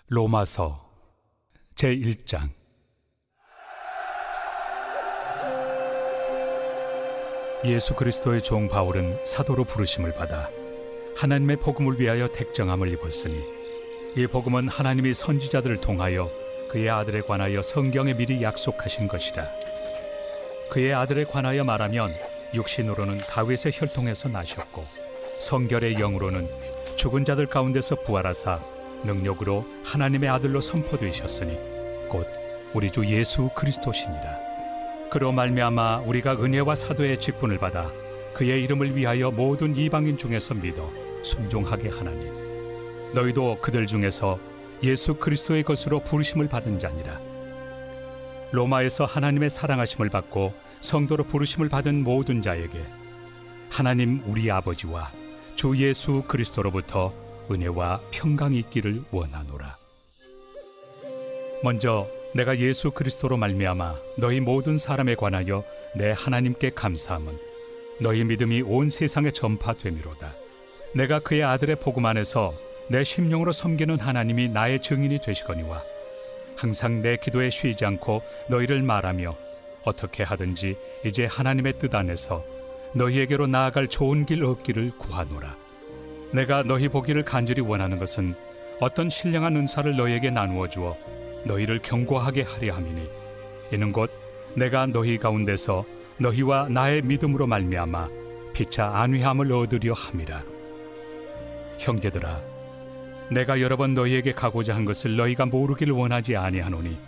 로마서 제1장. 예수 그리스도의 종 바울은 사도로 부르심을 받아 하나님의 복음을 위하여 택정함을 입었으니, 이 복음은 하나님이 선지자들을 통하여 그의 아들에 관하여 성경에 미리 약속하신 것이라. 그의 아들에 관하여 말하면 육신으로는 다윗의 혈통에서 나셨고, 성결의 영으로는 죽은 자들 가운데서 부활하사 능력으로 하나님의 아들로 선포되셨으니 곧 우리 주 예수 그리스도시니라. 그로 말미암아 우리가 은혜와 사도의 직분을 받아 그의 이름을 위하여 모든 이방인 중에서 믿어 순종하게 하나니, 너희도 그들 중에서 예수 그리스도의 것으로 부르심을 받은 자니라. 로마에서 하나님의 사랑하심을 받고 성도로 부르심을 받은 모든 자에게 하나님 우리 아버지와 주 예수 그리스도로부터 은혜와 평강이 있기를 원하노라. 먼저 내가 예수 그리스도로 말미암아 너희 모든 사람에 관하여 내 하나님께 감사함은 너희 믿음이 온 세상에 전파되미로다. 내가 그의 아들의 복음 안에서 내 심령으로 섬기는 하나님이 나의 증인이 되시거니와, 항상 내 기도에 쉬지 않고 너희를 말하며 어떻게 하든지 이제 하나님의 뜻 안에서 너희에게로 나아갈 좋은 길 얻기를 구하노라. 내가 너희 보기를 간절히 원하는 것은 어떤 신령한 은사를 너희에게 나누어 주어 너희를 경고하게 하려 함이니, 이는 곧 내가 너희 가운데서 너희와 나의 믿음으로 말미암아 피차 안위함을 얻으려 함이라. 형제들아, 내가 여러 번 너희에게 가고자 한 것을 너희가 모르기를 원하지 아니하노니,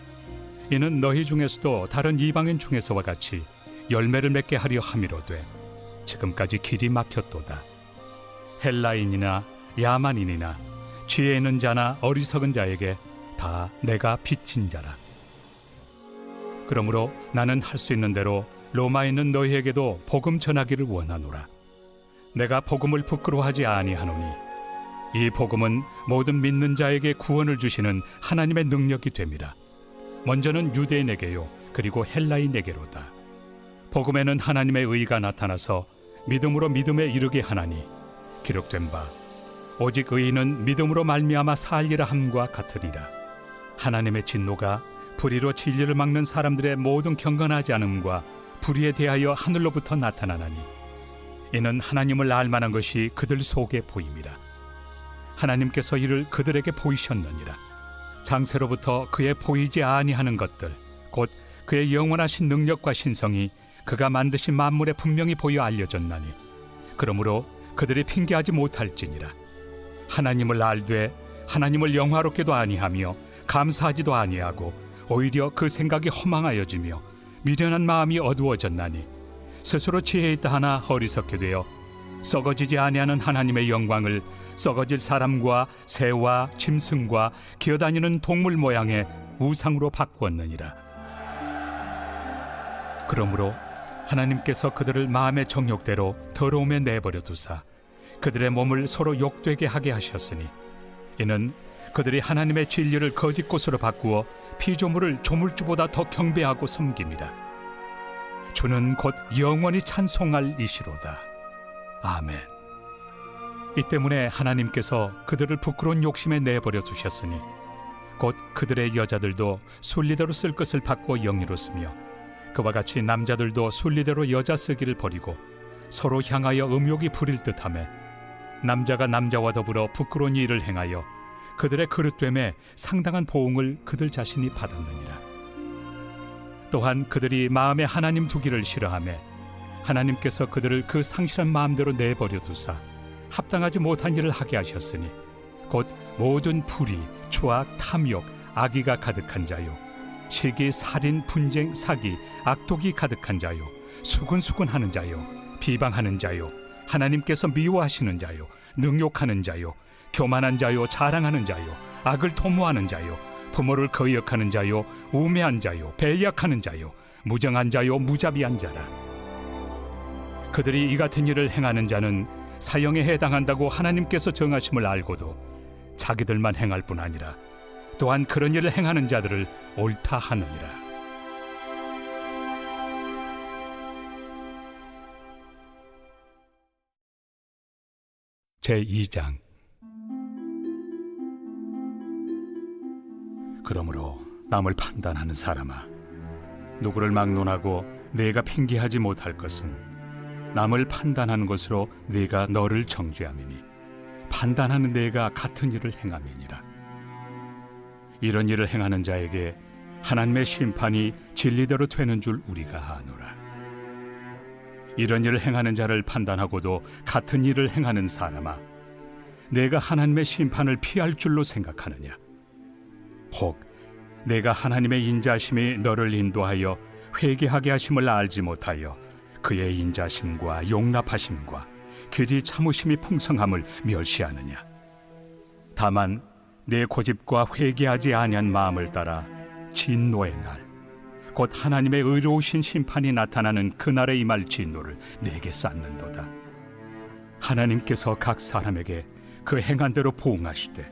이는 너희 중에서도 다른 이방인 중에서와 같이 열매를 맺게 하려 함이로되 지금까지 길이 막혔도다. 헬라인이나 야만인이나 지혜 있는 자나 어리석은 자에게 다 내가 빚진 자라. 그러므로 나는 할 수 있는 대로 로마에 있는 너희에게도 복음 전하기를 원하노라. 내가 복음을 부끄러워하지 아니하노니, 이 복음은 모든 믿는 자에게 구원을 주시는 하나님의 능력이 됨이라. 먼저는 유대인에게요, 그리고 헬라인에게로다. 복음에는 하나님의 의가 나타나서 믿음으로 믿음에 이르게 하나니, 기록된 바 오직 의인은 믿음으로 말미암아 살리라 함과 같으니라. 하나님의 진노가 불의로 진리를 막는 사람들의 모든 경건하지 않음과 불의에 대하여 하늘로부터 나타나나니, 이는 하나님을 알만한 것이 그들 속에 보임이라. 하나님께서 이를 그들에게 보이셨느니라. 장세로부터 그의 보이지 아니하는 것들, 곧 그의 영원하신 능력과 신성이 그가 만드신 만물에 분명히 보여 알려졌나니, 그러므로 그들이 핑계하지 못할지니라. 하나님을 알되 하나님을 영화롭게도 아니하며 감사하지도 아니하고 오히려 그 생각이 허망하여지며 미련한 마음이 어두워졌나니, 스스로 지혜 있다 하나 어리석게 되어 썩어지지 아니하는 하나님의 영광을 썩어질 사람과 새와 짐승과 기어다니는 동물 모양의 우상으로 바꾸었느니라. 그러므로 하나님께서 그들을 마음의 정욕대로 더러움에 내버려 두사 그들의 몸을 서로 욕되게 하게 하셨으니, 이는 그들이 하나님의 진리를 거짓 것으로 바꾸어 피조물을 조물주보다 더 경배하고 섬깁니다. 주는 곧 영원히 찬송할 이시로다. 아멘. 이 때문에 하나님께서 그들을 부끄러운 욕심에 내버려 두셨으니, 곧 그들의 여자들도 순리대로 쓸 것을 받고 영리로 쓰며, 그와 같이 남자들도 순리대로 여자 쓰기를 버리고 서로 향하여 음욕이 부릴 듯하며, 남자가 남자와 더불어 부끄러운 일을 행하여 그들의 그릇됨에 상당한 보응을 그들 자신이 받았느니라. 또한 그들이 마음에 하나님 두기를 싫어하며 하나님께서 그들을 그 상실한 마음대로 내버려 두사 합당하지 못한 일을 하게 하셨으니, 곧 모든 불의, 추악, 탐욕, 악의가 가득한 자요, 시기, 살인, 분쟁, 사기, 악독이 가득한 자요, 수근수근하는 자요, 비방하는 자요, 하나님께서 미워하시는 자요, 능욕하는 자요, 교만한 자요, 자랑하는 자요, 악을 도모하는 자요, 부모를 거역하는 자요, 우매한 자요, 배약하는 자요, 무정한 자요, 무자비한 자라. 그들이 이 같은 일을 행하는 자는 사형에 해당한다고 하나님께서 정하심을 알고도 자기들만 행할 뿐 아니라 또한 그런 일을 행하는 자들을 옳다 하느니라. 제2장. 그러므로 남을 판단하는 사람아, 누구를 막론하고 내가 핑계하지 못할 것은 남을 판단하는 것으로 네가 너를 정죄함이니 판단하는 내가 같은 일을 행함이니라. 이런 일을 행하는 자에게 하나님의 심판이 진리대로 되는 줄 우리가 아노라. 이런 일을 행하는 자를 판단하고도 같은 일을 행하는 사람아, 내가 하나님의 심판을 피할 줄로 생각하느냐? 혹 내가 하나님의 인자심이 너를 인도하여 회개하게 하심을 알지 못하여 그의 인자심과 용납하심과 길이 참으심이 풍성함을 멸시하느냐? 다만 내 고집과 회개하지 아니한 마음을 따라 진노의 날, 곧 하나님의 의로우신 심판이 나타나는 그날에 임할 진노를 내게 쌓는도다. 하나님께서 각 사람에게 그 행한 대로 보응하시되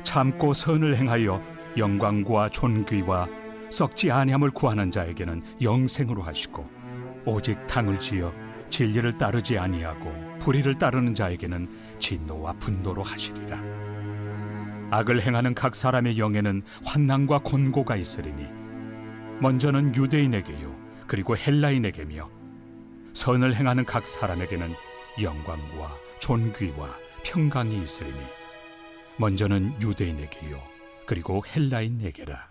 참고 선을 행하여 영광과 존귀와 썩지 아니함을 구하는 자에게는 영생으로 하시고, 오직 당을 지어 진리를 따르지 아니하고 불의를 따르는 자에게는 진노와 분노로 하시리라. 악을 행하는 각 사람의 영에는 환난과 곤고가 있으리니 먼저는 유대인에게요 그리고 헬라인에게며, 선을 행하는 각 사람에게는 영광과 존귀와 평강이 있으리니 먼저는 유대인에게요 그리고 헬라인에게라.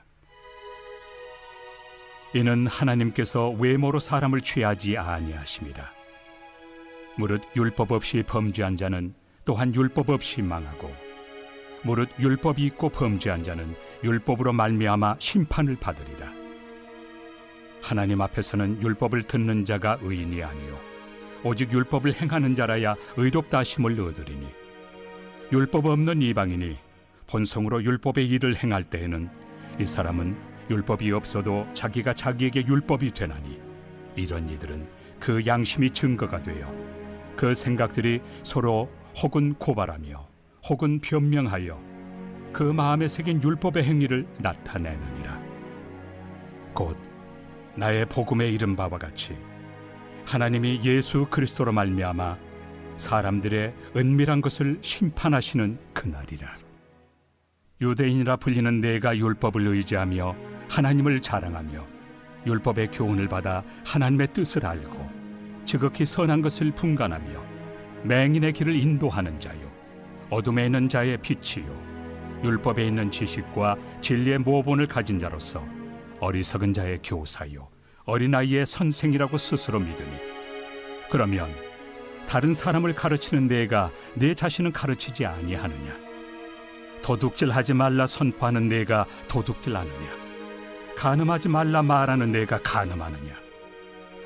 이는 하나님께서 외모로 사람을 취하지 아니하심이라. 무릇 율법 없이 범죄한 자는 또한 율법 없이 망하고, 무릇 율법이 있고 범죄한 자는 율법으로 말미암아 심판을 받으리라. 하나님 앞에서는 율법을 듣는 자가 의인이 아니요 오직 율법을 행하는 자라야 의롭다 하심을 얻으리니, 율법 없는 이방인이 본성으로 율법의 일을 행할 때에는 이 사람은 율법이 없어도 자기가 자기에게 율법이 되나니, 이런 이들은 그 양심이 증거가 되어 그 생각들이 서로 혹은 고발하며 혹은 변명하여 그 마음에 새긴 율법의 행위를 나타내느니라. 곧 나의 복음에 이른 바와 같이 하나님이 예수 그리스도로 말미암아 사람들의 은밀한 것을 심판하시는 그날이라. 유대인이라 불리는 내가 율법을 의지하며 하나님을 자랑하며 율법의 교훈을 받아 하나님의 뜻을 알고 지극히 선한 것을 분간하며 맹인의 길을 인도하는 자요 어둠에 있는 자의 빛이요 율법에 있는 지식과 진리의 모본을 가진 자로서 어리석은 자의 교사요 어린아이의 선생이라고 스스로 믿으니, 그러면 다른 사람을 가르치는 내가 내 자신은 가르치지 아니하느냐? 도둑질하지 말라 선포하는 내가 도둑질하느냐? 간음하지 말라 말하는 내가 간음하느냐?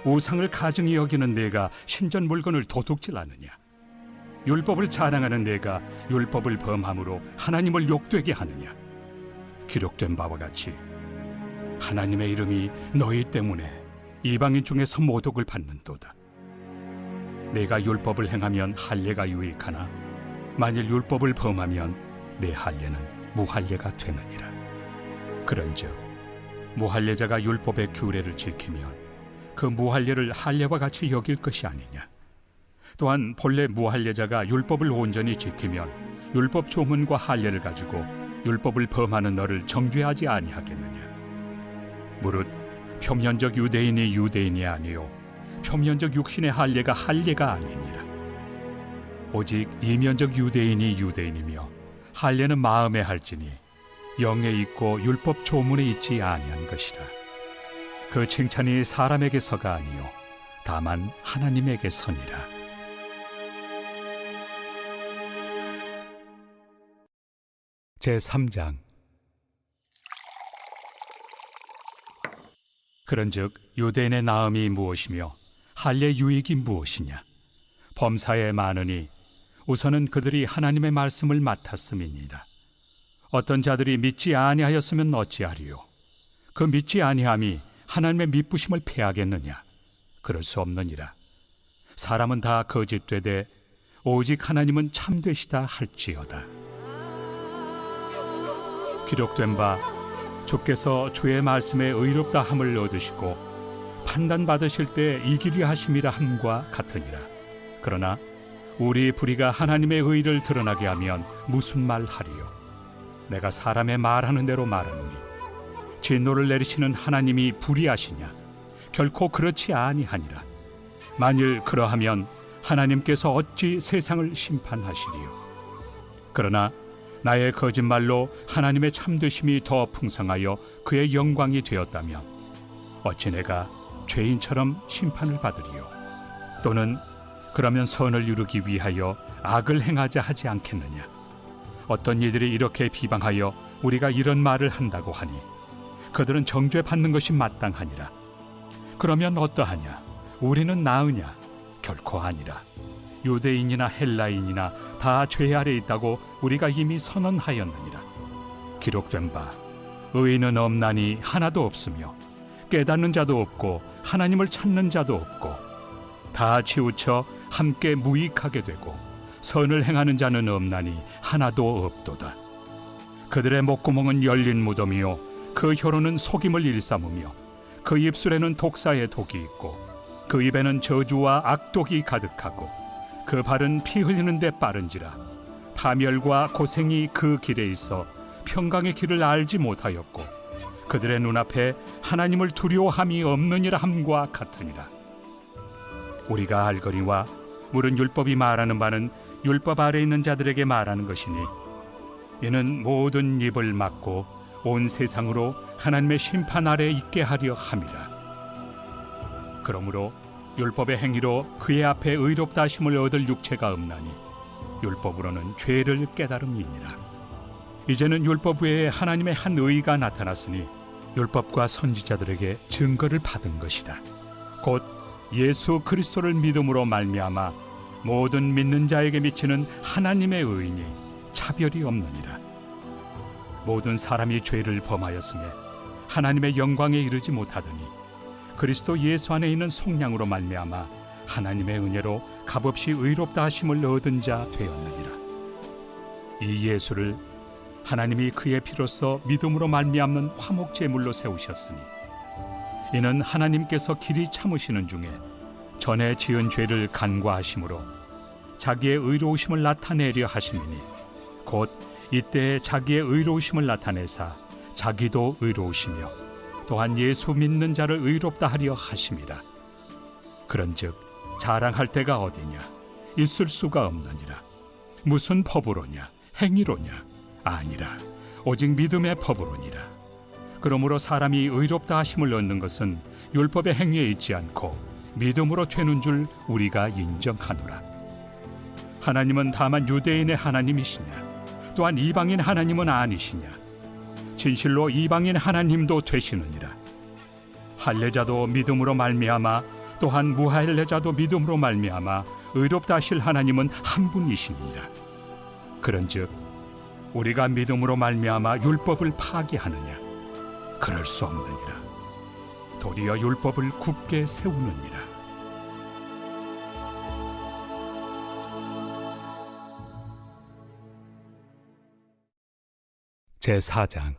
우상을 가증히 여기는 내가 신전 물건을 도둑질하느냐? 율법을 자랑하는 내가 율법을 범함으로 하나님을 욕되게 하느냐? 기록된 바와 같이 하나님의 이름이 너희 때문에 이방인 중에서 모독을 받는도다. 내가 율법을 행하면 할례가 유익하나 만일 율법을 범하면 내 할례는 무할례가 되느니라. 그런즉 무할례자가 율법의 규례를 지키면 그 무할례를 할례와 같이 여길 것이 아니냐? 또한 본래 무할례자가 율법을 온전히 지키면 율법 조문과 할례를 가지고 율법을 범하는 너를 정죄하지 아니하겠느냐? 무릇 표면적 유대인이 유대인이 아니요 표면적 육신의 할례가 할례가 아니니라. 오직 이면적 유대인이 유대인이며 할례는 마음에 할지니 영에 있고 율법 조문에 있지 아니한 것이라. 그 칭찬이 사람에게서가 아니요 다만 하나님에게서니라. 제3장. 그런즉 유대인의 나음이 무엇이며 할례 유익이 무엇이냐? 범사에 많으니 우선은 그들이 하나님의 말씀을 맡았음이니라. 어떤 자들이 믿지 아니하였으면 어찌하리요? 그 믿지 아니함이 하나님의 미쁘심을 패하겠느냐? 그럴 수 없느니라. 사람은 다 거짓되되 오직 하나님은 참되시다 할지어다. 기록된 바 주께서 주의 말씀에 의롭다 함을 얻으시고 판단받으실 때 이기리 하심이라 함과 같으니라. 그러나 우리 불의가 하나님의 의를 드러나게 하면 무슨 말 하리요? 내가 사람의 말하는 대로 말하노니 진노를 내리시는 하나님이 불의하시냐? 결코 그렇지 아니하니라. 만일 그러하면 하나님께서 어찌 세상을 심판하시리요? 그러나 나의 거짓말로 하나님의 참되심이 더 풍성하여 그의 영광이 되었다면 어찌 내가 죄인처럼 심판을 받으리요? 또는 그러면 선을 이루기 위하여 악을 행하자 하지 않겠느냐? 어떤 이들이 이렇게 비방하여 우리가 이런 말을 한다고 하니 그들은 정죄받는 것이 마땅하니라. 그러면 어떠하냐? 우리는 나으냐? 결코 아니라. 유대인이나 헬라인이나 다 죄 아래 있다고 우리가 이미 선언하였느니라. 기록된 바 의인은 없나니 하나도 없으며 깨닫는 자도 없고 하나님을 찾는 자도 없고 다 치우쳐 함께 무익하게 되고 선을 행하는 자는 없나니 하나도 없도다. 그들의 목구멍은 열린 무덤이요 그 혀로는 속임을 일삼으며 그 입술에는 독사의 독이 있고 그 입에는 저주와 악독이 가득하고 그 발은 피 흘리는 데 빠른지라. 파멸과 고생이 그 길에 있어 평강의 길을 알지 못하였고 그들의 눈앞에 하나님을 두려워함이 없느니라 함과 같으니라. 우리가 알거니와 물은 율법이 말하는 바는 율법 아래 있는 자들에게 말하는 것이니 이는 모든 입을 막고 온 세상으로 하나님의 심판 아래 있게 하려 함이라. 그러므로 율법의 행위로 그의 앞에 의롭다 하심을 얻을 육체가 없나니 율법으로는 죄를 깨달음이니라. 이제는 율법 외에 하나님의 한 의가 나타났으니 율법과 선지자들에게 증거를 받은 것이다. 곧 예수 그리스도를 믿음으로 말미암아 모든 믿는 자에게 미치는 하나님의 의인이 차별이 없느니라. 모든 사람이 죄를 범하였음에 하나님의 영광에 이르지 못하더니 그리스도 예수 안에 있는 속량으로 말미암아 하나님의 은혜로 값없이 의롭다 하심을 얻은 자 되었느니라. 이 예수를 하나님이 그의 피로써 믿음으로 말미암는 화목 제물로 세우셨으니 이는 하나님께서 길이 참으시는 중에 전에 지은 죄를 간과하심으로 자기의 의로우심을 나타내려 하심이니 곧 이때에 자기의 의로우심을 나타내사 자기도 의로우시며 또한 예수 믿는 자를 의롭다 하려 하심이라. 그런즉 자랑할 데가 어디냐? 있을 수가 없느니라. 무슨 법으로냐? 행위로냐? 아니라 오직 믿음의 법으로니라. 그러므로 사람이 의롭다 하심을 얻는 것은 율법의 행위에 있지 않고 믿음으로 되는 줄 우리가 인정하노라. 하나님은 다만 유대인의 하나님이시냐? 또한 이방인 하나님은 아니시냐? 진실로 이방인 하나님도 되시느니라. 할례자도 믿음으로 말미암아 또한 무할례자도 믿음으로 말미암아 의롭다 하실 하나님은 한 분이시니라. 그런즉 우리가 믿음으로 말미암아 율법을 파기하느냐? 그럴 수 없느니라. 도리어 율법을 굳게 세우느니라. 제4장.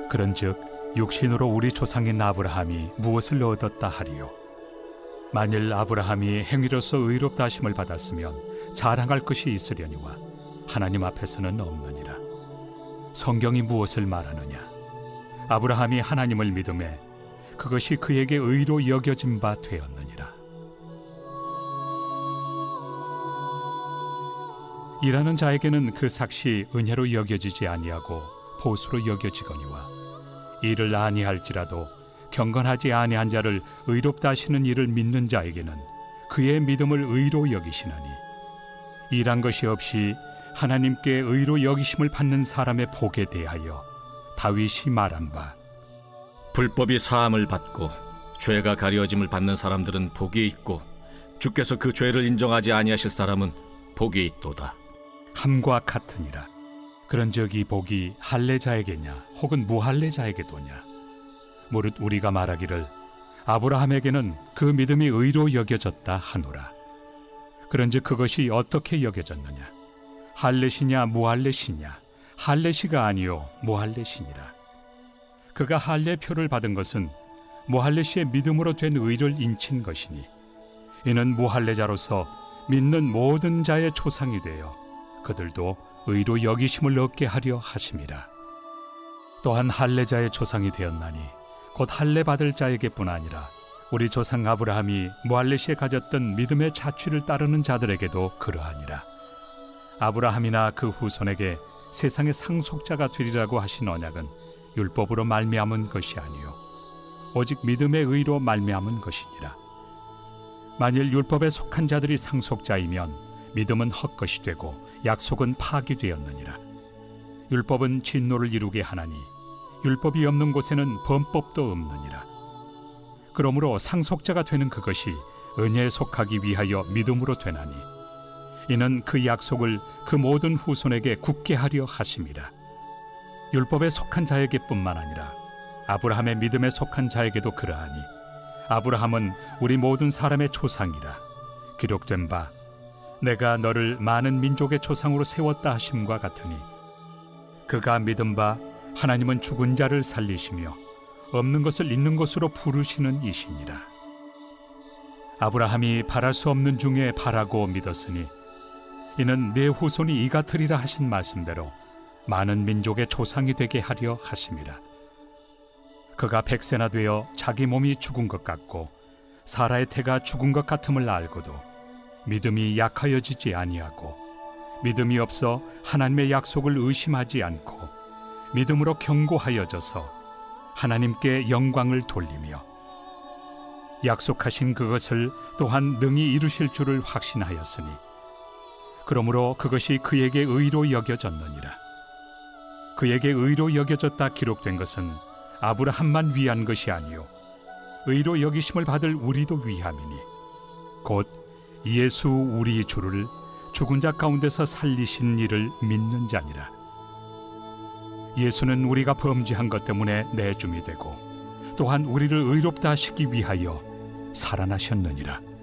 그런즉 육신으로 우리 조상인 아브라함이 무엇을 얻었다 하리요? 만일 아브라함이 행위로서 의롭다 하심을 받았으면 자랑할 것이 있으려니와 하나님 앞에서는 없느니라. 성경이 무엇을 말하느냐? 아브라함이 하나님을 믿음에 그것이 그에게 의로 여겨진 바 되었느니라. 일하는 자에게는 그 삭시 은혜로 여겨지지 아니하고 보수로 여겨지거니와 일을 아니할지라도 경건하지 아니한 자를 의롭다 하시는 이를 믿는 자에게는 그의 믿음을 의로 여기시나니 일한 것이 없이 하나님께 의로 여기심을 받는 사람의 복에 대하여 다윗이 말한 바 불법이 사함을 받고 죄가 가려짐을 받는 사람들은 복이 있고 주께서 그 죄를 인정하지 아니하실 사람은 복이 있도다. 함과 같으니라. 그런즉 이 복이 할례자에게냐 혹은 무할례자에게도냐? 무릇 우리가 말하기를 아브라함에게는 그 믿음이 의로 여겨졌다 하노라. 그런즉 그것이 어떻게 여겨졌느냐? 할례시냐 무할례시냐? 할례시가 아니요 무할례시니라. 그가 할례표를 받은 것은 무할례시의 믿음으로 된 의를 인친 것이니 이는 무할례자로서 믿는 모든 자의 조상이 되어 그들도 의로 여기심을 얻게 하려 하심이라. 또한 할례자의 조상이 되었나니 곧 할례 받을 자에게뿐 아니라 우리 조상 아브라함이 무할레시에 가졌던 믿음의 자취를 따르는 자들에게도 그러하니라. 아브라함이나 그 후손에게 세상의 상속자가 되리라고 하신 언약은 율법으로 말미암은 것이 아니요 오직 믿음의 의로 말미암은 것이니라. 만일 율법에 속한 자들이 상속자이면 믿음은 헛것이 되고 약속은 파기되었느니라. 율법은 진노를 이루게 하나니 율법이 없는 곳에는 범법도 없느니라. 그러므로 상속자가 되는 그것이 은혜에 속하기 위하여 믿음으로 되나니 이는 그 약속을 그 모든 후손에게 굳게 하려 하심이라. 율법에 속한 자에게뿐만 아니라 아브라함의 믿음에 속한 자에게도 그러하니 아브라함은 우리 모든 사람의 조상이라. 기록된 바 내가 너를 많은 민족의 조상으로 세웠다 하심과 같으니 그가 믿은 바 하나님은 죽은 자를 살리시며 없는 것을 있는 것으로 부르시는 이시니라. 아브라함이 바랄 수 없는 중에 바라고 믿었으니 이는 내 후손이 이 같으리라 하신 말씀대로 많은 민족의 조상이 되게 하려 하심이라. 그가 100세나 되어 자기 몸이 죽은 것 같고 사라의 태가 죽은 것 같음을 알고도 믿음이 약하여지지 아니하고 믿음이 없어 하나님의 약속을 의심하지 않고 믿음으로 견고하여져서 하나님께 영광을 돌리며 약속하신 그것을 또한 능히 이루실 줄을 확신하였으니 그러므로 그것이 그에게 의로 여겨졌느니라. 그에게 의로 여겨졌다 기록된 것은 아브라함만 위한 것이 아니요 의로 여기심을 받을 우리도 위함이니 곧 예수 우리 주를 죽은 자 가운데서 살리신 이를 믿는 자니라. 예수는 우리가 범죄한 것 때문에 내줌이 되고 또한 우리를 의롭다 하시기 위하여 살아나셨느니라.